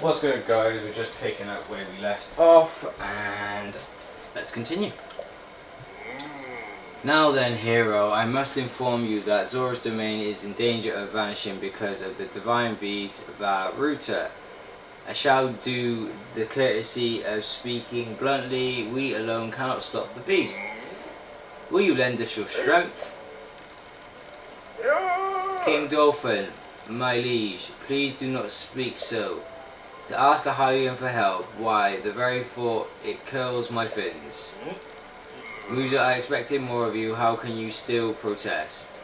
What's good, guys? We're just picking up where we left off, and let's continue. Now then, hero, I must inform you that Zora's domain is in danger of vanishing because of the divine beast Varuta. I shall do the courtesy of speaking bluntly. We alone cannot stop the beast. Will you lend us your strength? King Dolphin, my liege, please do not speak so. To ask a Hylian for help, why, the very thought, it curls my fins. Musa, I expected more of you, how can you still protest?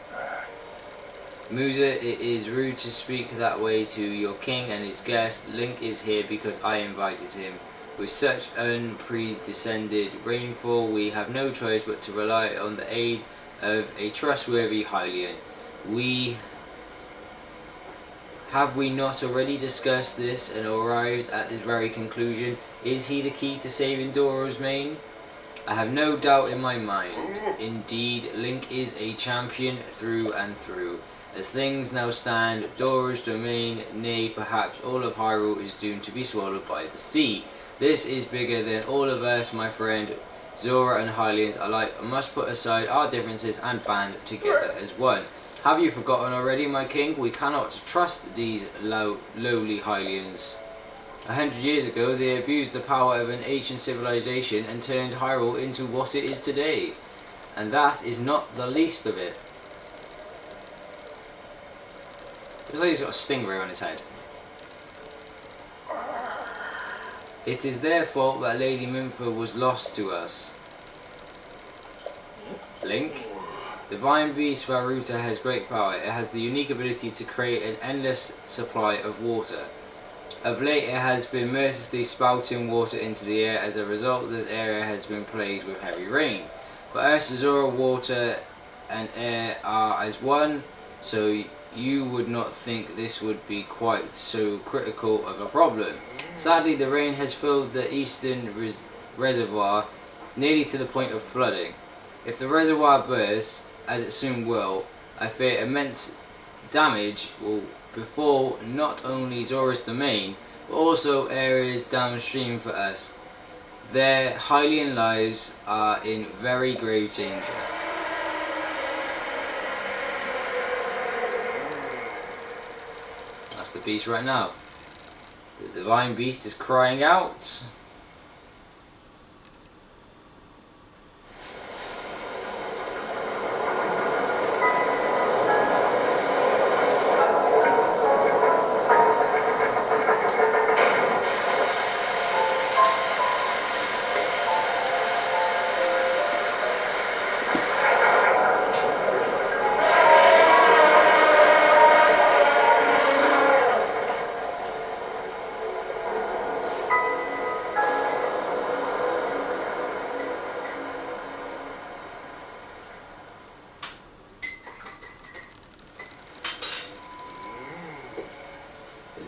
Musa, it is rude to speak that way to your king and his guest. Link is here because I invited him. With such unprecedented rainfall, we have no choice but to rely on the aid of a trustworthy Hylian. Have we not already discussed this and arrived at this very conclusion? Is he the key to saving Dora's mane? I have no doubt in my mind. Indeed, Link is a champion through and through. As things now stand, Dora's domain, nay, perhaps all of Hyrule, is doomed to be swallowed by the sea. This is bigger than all of us, my friend. Zora and Hylians alike must put aside our differences and band together as one. Have you forgotten already, my king? We cannot trust these lowly Hylians. 100 years ago, they abused the power of an ancient civilization and turned Hyrule into what it is today. And that is not the least of it. Looks like he's got a stingray on his head. It is their fault that Lady Minfa was lost to us. Link? Divine Beast Varuta has great power. It has the unique ability to create an endless supply of water. Of late, it has been mercilessly spouting water into the air. As a result, this area has been plagued with heavy rain. For us, Zora, water and air are as one, so you would not think this would be quite so critical of a problem. Sadly, the rain has filled the eastern reservoir nearly to the point of flooding. If the reservoir bursts, as it soon will, I fear immense damage will befall not only Zora's domain, but also areas downstream for us. Their Hylian lives are in very grave danger. That's the beast right now. The divine beast is crying out.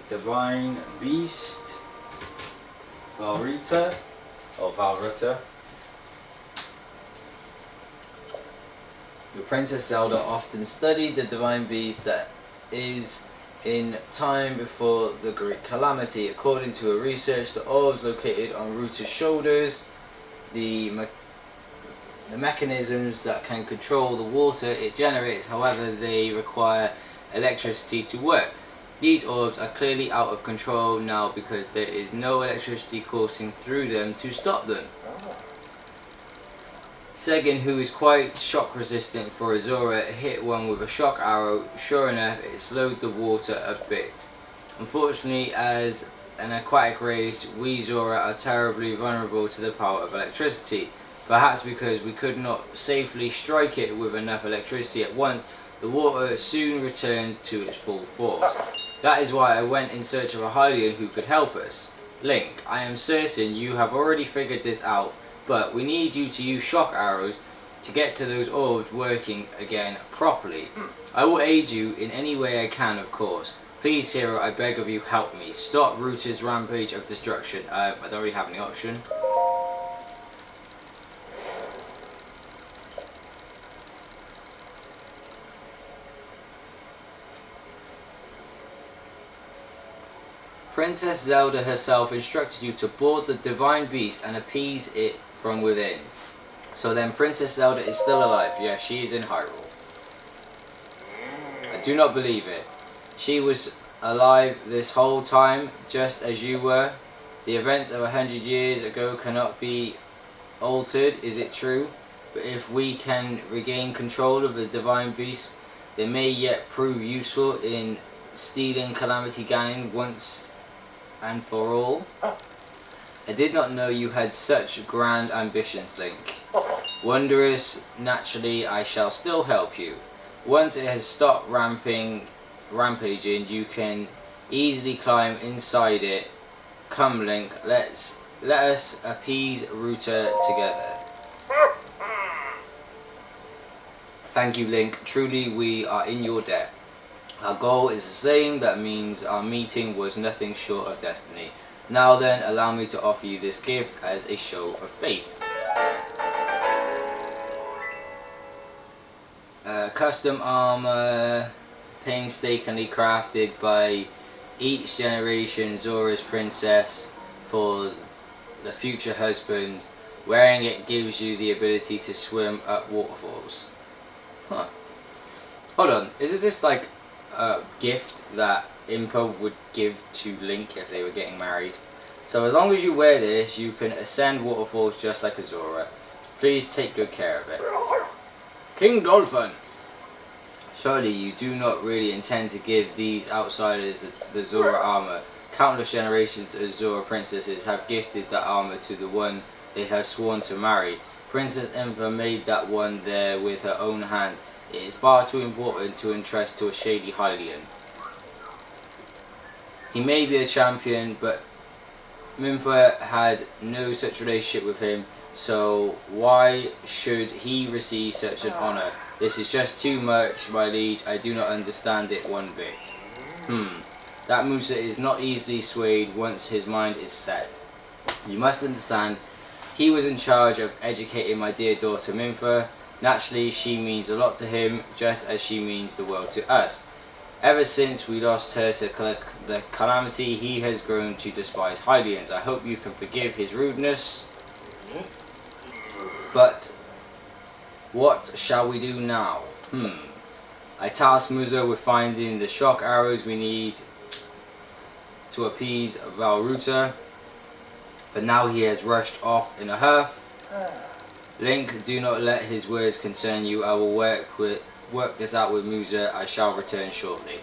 Divine Beast Varuta, or Varuta. The Princess Zelda often studied the Divine Beast that is in time before the Great Calamity. According to her research, the orbs located on Ruta's shoulders, the mechanisms that can control the water it generates, however, they require electricity to work. These orbs are clearly out of control now because there is no electricity coursing through them to stop them. Segin, who is quite shock resistant for a Zora, hit one with a shock arrow. Sure enough, it slowed the water a bit. Unfortunately, as an aquatic race, we Zora are terribly vulnerable to the power of electricity. Perhaps because we could not safely strike it with enough electricity at once, the water soon returned to its full force. That is why I went in search of a Hylian who could help us. Link, I am certain you have already figured this out, but we need you to use shock arrows to get to those orbs working again properly. I will aid you in any way I can, of course. Please, hero, I beg of you, help me. Stop Ruta's rampage of destruction. I don't really have any option. Princess Zelda herself instructed you to board the divine beast and appease it from within. So then Princess Zelda is still alive. Yeah, she is in Hyrule. I do not believe it. She was alive this whole time, just as you were. The events of 100 years ago cannot be altered, is it true? But if we can regain control of the divine beast, they may yet prove useful in stealing Calamity Ganon once and for all. I did not know you had such grand ambitions, Link. Wondrous, naturally I shall still help you. Once it has stopped rampaging, you can easily climb inside it. Come, Link, let us appease Ruta together. Thank you, Link. Truly, we are in your debt. Our goal is the same. That means our meeting was nothing short of destiny. Now then, allow me to offer you this gift as a show of faith. Custom armor, painstakingly crafted by each generation Zora's princess for the future husband. Wearing it gives you the ability to swim up waterfalls. Huh. Hold on, isn't this like a gift that Impa would give to Link if they were getting married? So as long as you wear this, you can ascend waterfalls just like a Zora. Please take good care of it. King Dolphin! Surely you do not really intend to give these outsiders the Zora armor. Countless generations of Zora princesses have gifted that armor to the one they have sworn to marry. Princess Impa made that one there with her own hands. It is far too important to entrust to a shady Hylian. He may be a champion, but Mimpa had no such relationship with him, so why should he receive such an honor? This is just too much, my liege. I do not understand it one bit. That Musa is not easily swayed once his mind is set. You must understand, he was in charge of educating my dear daughter Mimpa. Naturally, she means a lot to him, just as she means the world to us. Ever since we lost her to the Calamity, he has grown to despise Hylians. I hope you can forgive his rudeness. But what shall we do now? I tasked Musa with finding the shock arrows we need to appease Valruta, but now he has rushed off in a huff. Link, do not let his words concern you. I will work this out with Musa. I shall return shortly.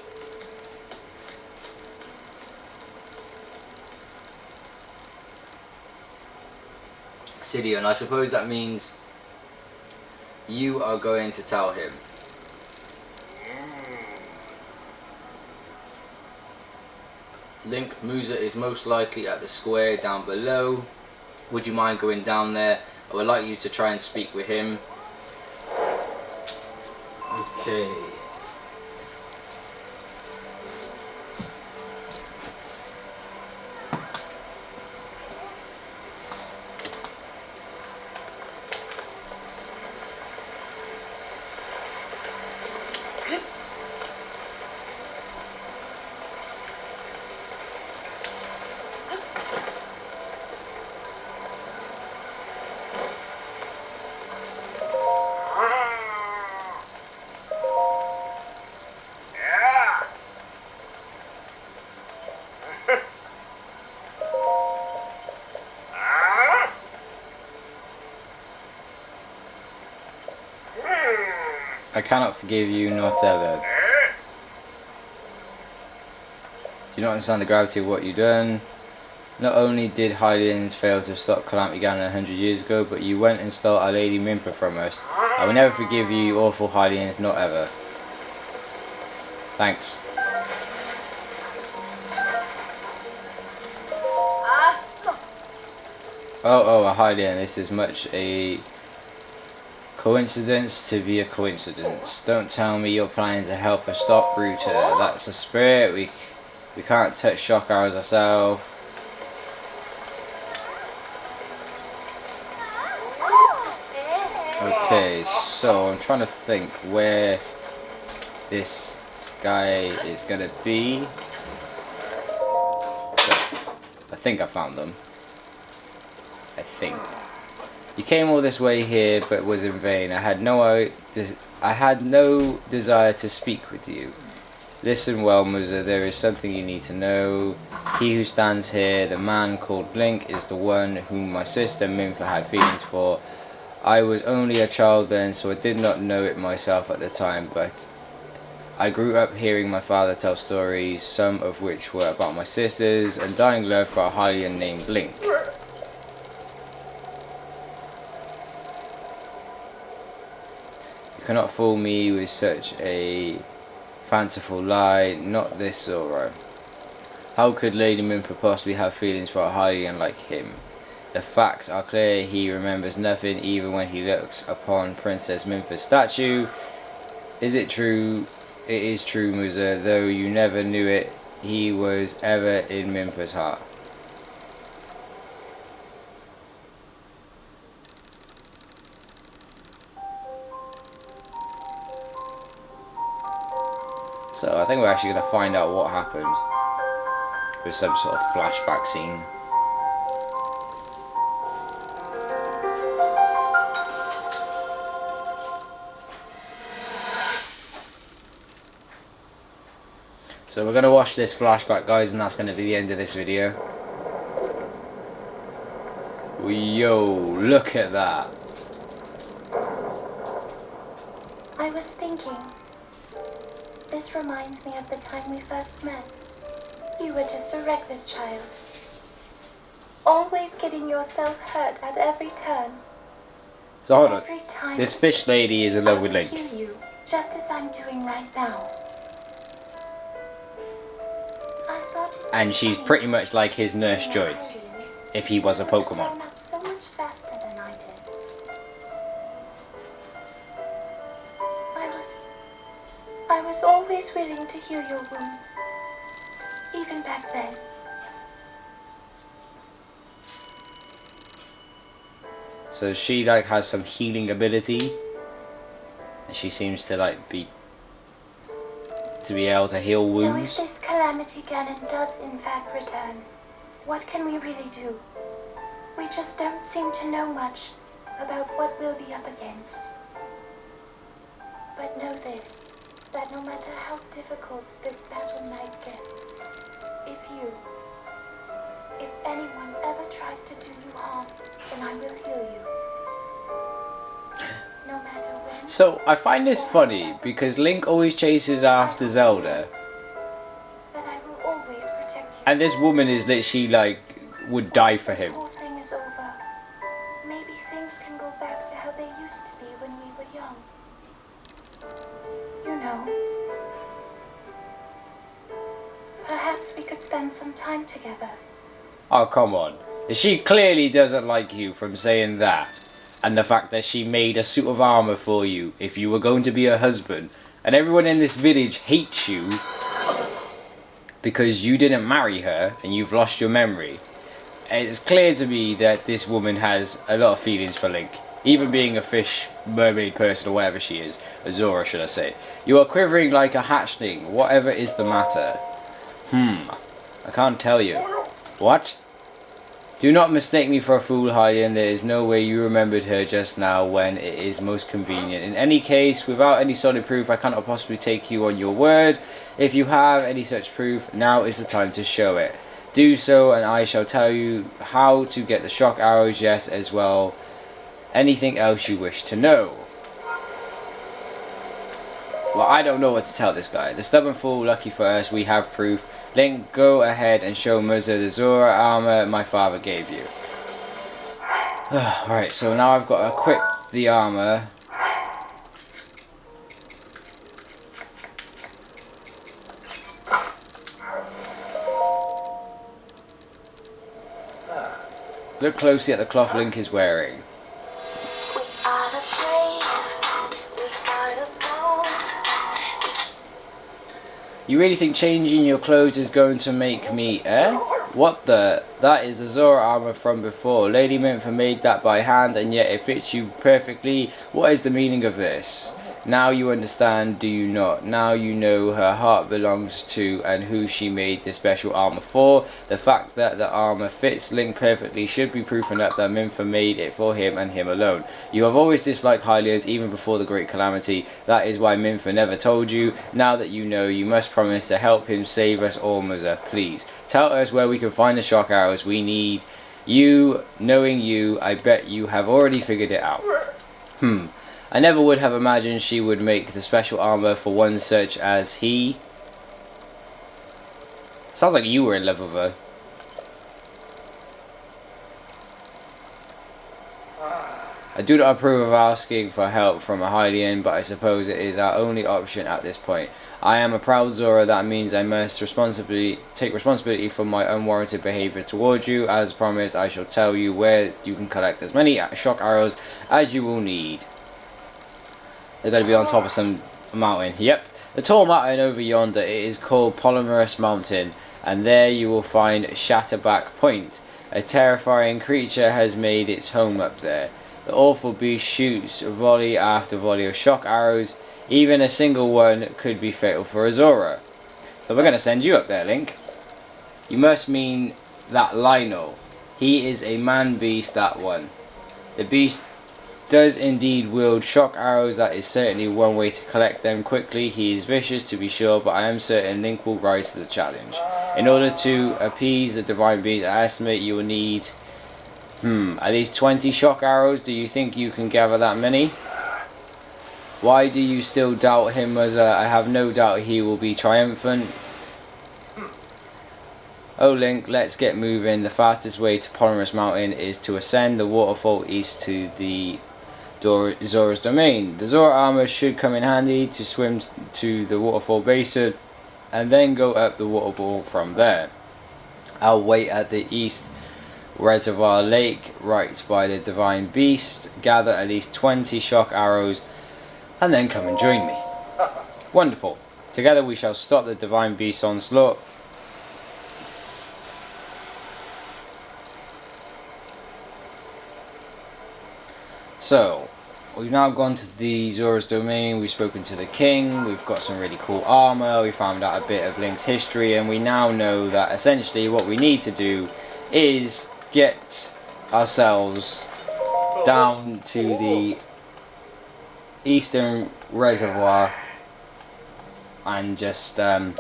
Sidion, I suppose that means you are going to tell him. Link, Musa is most likely at the square down below. Would you mind going down there? I would like you to try and speak with him. Okay. I cannot forgive you, not ever. Do you not understand the gravity of what you've done? Not only did Hylians fail to stop Calamity Ganon 100 years ago, but you went and stole our Lady Mimpa from us. I will never forgive you, you awful Hylians, not ever. Thanks. Oh, a Hylian. This is much a coincidence to be a coincidence. Don't tell me you're planning to help us stop Ruta. That's the spirit. We can't touch shock arrows ourselves. Okay, so I'm trying to think where this guy is gonna be. think I found them. I think. You came all this way here, but it was in vain. I had no desire to speak with you. Listen well, Musa, there is something you need to know. He who stands here, the man called Link, is the one whom my sister Minfa had feelings for. I was only a child then, so I did not know it myself at the time, but I grew up hearing my father tell stories, some of which were about my sisters, and dying love for a Hylian named Link. You cannot fool me with such a fanciful lie, not this Zora. How could Lady Minfa possibly have feelings for a Hylian like him? The facts are clear, he remembers nothing even when he looks upon Princess Minfa's statue. Is it true? It is true, Musa, though you never knew it, he was ever in Minfa's heart. So I think we're actually going to find out what happened with some sort of flashback scene. So we're going to watch this flashback, guys, and that's going to be the end of this video. Yo, look at that. I was thinking, this reminds me of the time we first met. You were just a reckless child, always getting yourself hurt at every turn. So hold on, every time this fish lady is in love with Link. I heal you, just as I'm doing right now. I thought it was And she's funny pretty much like his Nurse being Joy, a Hylian. if he was a You would have Pokemon. grown up so much faster than I did. I was always willing to heal your wounds, even back then. So she like has some healing ability, and she seems to like be able to heal So if wounds. this Calamity Ganon does in fact return, what can we really do? We just don't seem to know much about what we'll be up against. But know this, that no matter how difficult this battle might get, if anyone ever tries to do you harm, then I will heal you. No matter when. So I find this funny because Link always chases after Zelda, That I will always protect you. and this woman is literally like would die for him. This whole thing is over. Maybe things can go back to how they used to be when we were young. You know. Perhaps we could spend some time together. Oh, come on. She clearly doesn't like you from saying that. And the fact that she made a suit of armor for you if you were going to be her husband. And everyone in this village hates you because you didn't marry her and you've lost your memory. And it's clear to me that this woman has a lot of feelings for Link. Even being a fish, mermaid person or whatever she is. A Zora, should I say. You are quivering like a hatchling. Whatever is the matter? I can't tell you. What? Do not mistake me for a fool, Hylian. There is no way you remembered her just now when it is most convenient. In any case, without any solid proof, I cannot possibly take you on your word. If you have any such proof, now is the time to show it. Do so, and I shall tell you how to get the shock arrows, yes, as well. Anything else you wish to know. Well, I don't know what to tell this guy. The stubborn fool, lucky for us, we have proof. Link, go ahead and show Musa the Zora armor my father gave you. Alright, so now I've got to equip the armor. Look closely at the cloth Link is wearing. We are the brave, we are the bold. You really think changing your clothes is going to make me, eh? What the? That is the Zora armor from before. Lady Minfa made that by hand and yet it fits you perfectly. What is the meaning of this? Now you understand, do you not? Now you know her heart belongs to and who she made the special armor for. The fact that the armor fits Link perfectly should be proof enough that Minfa made it for him and him alone. You have always disliked Hylians even before the Great Calamity. That is why Minfa never told you. Now that you know, you must promise to help him save us all, Muzza. Please, tell us where we can find the shock arrows we need. You, knowing you, I bet you have already figured it out. I never would have imagined she would make the special armor for one such as he. Sounds like you were in love with her. I do not approve of asking for help from a Hylian, but I suppose it is our only option at this point. I am a proud Zora, that means I must take responsibility for my unwarranted behaviour towards you. As promised, I shall tell you where you can collect as many shock arrows as you will need. They're going to be on top of some mountain. Yep, the tall mountain over yonder. It is called Polymerous Mountain, and there you will find Shatterback Point. A terrifying creature has made its home up there. The awful beast shoots volley after volley of shock arrows. Even a single one could be fatal for a Zora. So we're going to send you up there, Link. You must mean that Lionel. He is a man beast, that one. The beast does indeed wield shock arrows. That is certainly one way to collect them quickly. He is vicious, to be sure, but I am certain Link will rise to the challenge. In order to appease the divine beast, I estimate you will need at least 20 shock arrows. Do you think you can gather that many? Why do you still doubt him, Muzza? I have no doubt he will be triumphant. Oh Link, let's get moving. The fastest way to Polymerous Mountain is to ascend the waterfall east to the Zora's domain. The Zora armor should come in handy to swim to the waterfall basin and then go up the waterfall from there. I'll wait at the East Reservoir Lake right by the divine beast. Gather at least 20 shock arrows and then come and join me. Wonderful. Together we shall stop the divine beast's onslaught. So, we've now gone to the Zora's domain, we've spoken to the king, we've got some really cool armor, we found out a bit of Link's history, and we now know that essentially what we need to do is get ourselves down to the Eastern Reservoir and just go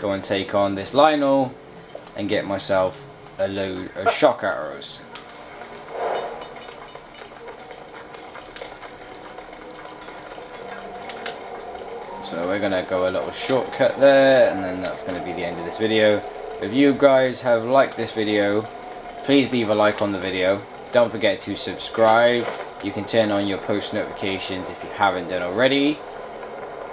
and take on this Lionel and get myself a load of shock arrows. So we're going to go a little shortcut there, and then that's going to be the end of this video. If you guys have liked this video, please leave a like on the video. Don't forget to subscribe. You can turn on your post notifications if you haven't done already.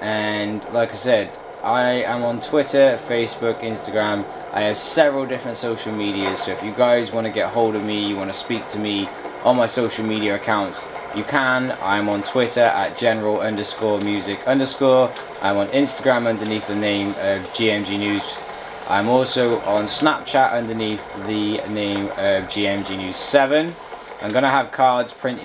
And like I said, I am on Twitter, Facebook, Instagram. I have several different social medias, so if you guys want to get hold of me, you want to speak to me on my social media accounts, you can. I'm on Twitter at general_music_. I'm on Instagram underneath the name of GMG News. I'm also on Snapchat underneath the name of GMG News 7. I'm going to have cards printed